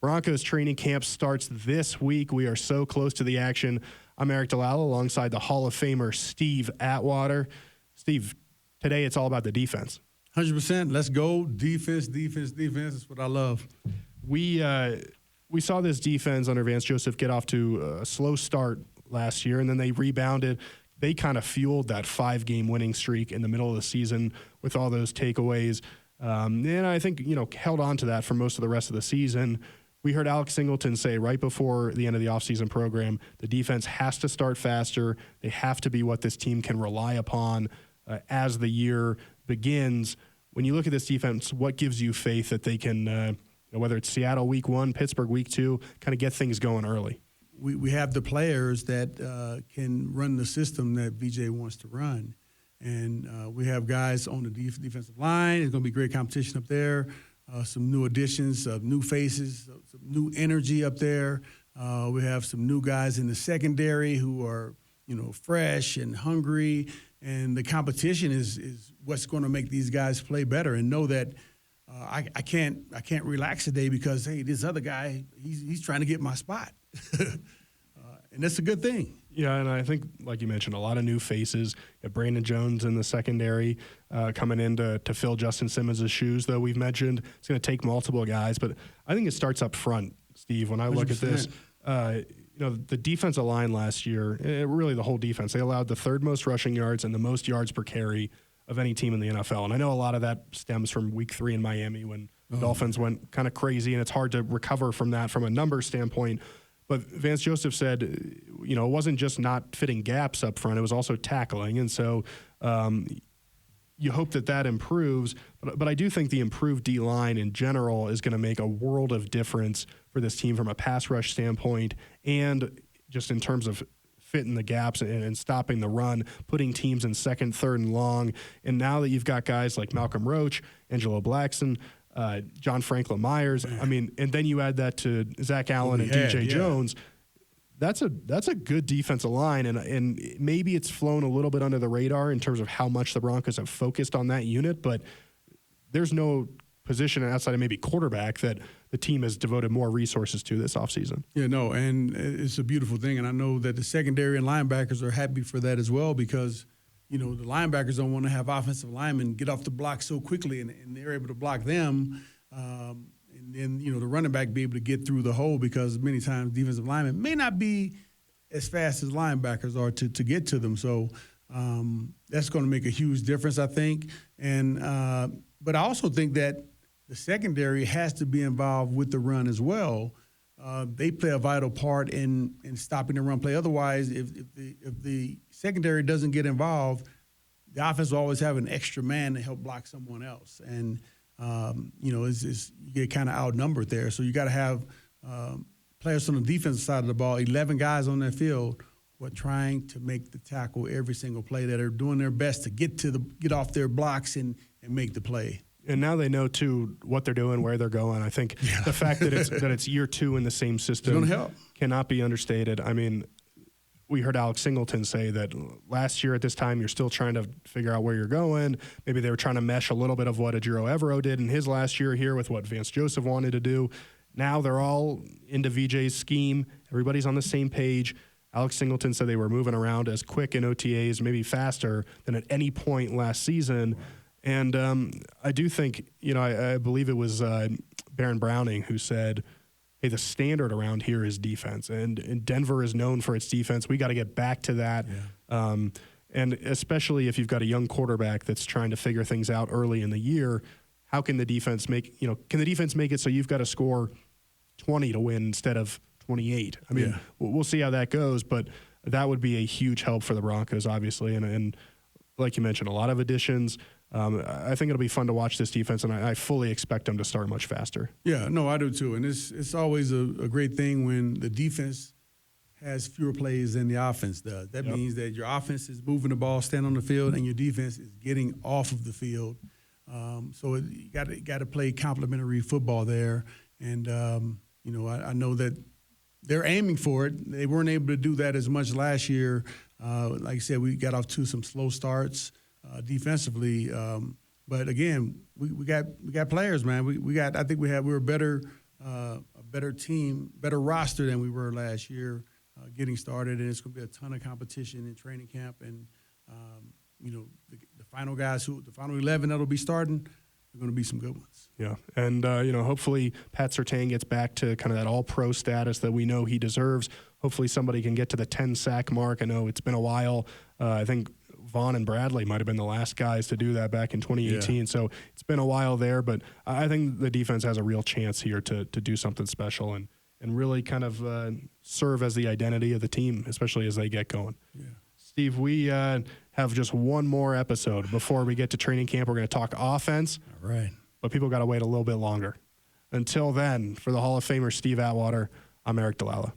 Broncos training camp starts this week. We are so close to the action. I'm Aric DiLalla alongside the Hall of Famer Steve Atwater. Steve, today it's all about the defense. 100%. Let's go. Defense. That's what I love. We saw this defense under Vance Joseph get off to a slow start last year, and then they rebounded. They kind of fueled that 5-game winning streak in the middle of the season with all those takeaways. And I think, held on to that for most of the rest of the season. We heard Alex Singleton say right before the end of the offseason program, the defense has to start faster. They have to be what this team can rely upon as the year begins. When you look at this defense, what gives you faith that they can, whether it's Seattle week 1, Pittsburgh week 2, kind of get things going early? We have the players that can run the system that VJ wants to run. And we have guys on the defensive line. It's going to be great competition up there. Some new additions, new faces, some new energy up there. We have some new guys in the secondary who are, fresh and hungry. And the competition is what's going to make these guys play better and know that I can't relax today because, hey, this other guy, he's trying to get my spot. And that's a good thing. Yeah, and I think, like you mentioned, a lot of new faces. You have Brandon Jones in the secondary coming in to fill Justin Simmons' shoes, though we've mentioned it's going to take multiple guys. But I think it starts up front, Steve. When I look 100%. At this, the defensive line last year, really the whole defense, they allowed the 3rd most rushing yards and the most yards per carry of any team in the NFL. And I know a lot of that stems from week 3 in Miami when the Dolphins went kind of crazy, and it's hard to recover from that from a number standpoint. But Vance Joseph said, it wasn't just not fitting gaps up front, it was also tackling. And so you hope that improves. But I do think the improved D-line in general is going to make a world of difference for this team from a pass rush standpoint and just in terms of fitting the gaps and stopping the run, putting teams in 2nd, 3rd, and long. And now that you've got guys like Malcolm Roach, Angelo Blackson, John Franklin Myers, and then you add that to Zach Allen and DJ Jones. That's a good defensive line, and maybe it's flown a little bit under the radar in terms of how much the Broncos have focused on that unit, but there's no position outside of maybe quarterback that the team has devoted more resources to this offseason. Yeah, no, and it's a beautiful thing, and I know that the secondary and linebackers are happy for that as well because the linebackers don't want to have offensive linemen get off the block so quickly, and they're able to block them. And then, the running back be able to get through the hole because many times defensive linemen may not be as fast as linebackers are to get to them. So that's going to make a huge difference, I think. And but I also think that the secondary has to be involved with the run as well. They play a vital part in stopping the run play. Otherwise, if the secondary doesn't get involved, the offense will always have an extra man to help block someone else. And, you get kind of outnumbered there. So you got to have players on the defensive side of the ball, 11 guys on that field who are trying to make the tackle every single play, that are doing their best to get off their blocks and make the play. And now they know, too, what they're doing, where they're going. I think the fact that it's year 2 in the same system cannot be understated. I mean, we heard Alex Singleton say that last year at this time you're still trying to figure out where you're going. Maybe they were trying to mesh a little bit of what Ejiro Evero did in his last year here with what Vance Joseph wanted to do. Now they're all into VJ's scheme. Everybody's on the same page. Alex Singleton said they were moving around as quick in OTAs, maybe faster than at any point last season. And I do think, I believe it was Baron Browning who said, hey, the standard around here is defense. And Denver is known for its defense. We got to get back to that. Yeah. And especially if you've got a young quarterback that's trying to figure things out early in the year, how can the defense can the defense make it so you've got to score 20 to win instead of 28? I mean, we'll see how that goes, but that would be a huge help for the Broncos, obviously. And like you mentioned, a lot of additions. I think it'll be fun to watch this defense, and I fully expect them to start much faster. Yeah, no, I do too. And it's always a great thing when the defense has fewer plays than the offense does. That means that your offense is moving the ball, standing on the field, and your defense is getting off of the field. So you got to play complementary football there. And, I know that they're aiming for it. They weren't able to do that as much last year. Like I said, we got off to some slow starts defensively. But again, we got players, man. I think we're better a better team, better roster than we were last year getting started, and it's going to be a ton of competition in training camp. And, the final guys, the final 11 that'll be starting, are going to be some good ones. Yeah, and, hopefully Pat Surtain gets back to kind of that all-pro status that we know he deserves. Hopefully somebody can get to the 10-sack mark. I know it's been a while. I think Vaughn and Bradley might have been the last guys to do that back in 2018. Yeah. So it's been a while there, but I think the defense has a real chance here to do something special and really kind of serve as the identity of the team, especially as they get going. Yeah. Steve, we have just one more episode before we get to training camp. We're going to talk offense. All right. But people got to wait a little bit longer. Until then, for the Hall of Famer Steve Atwater, I'm Aric DiLalla.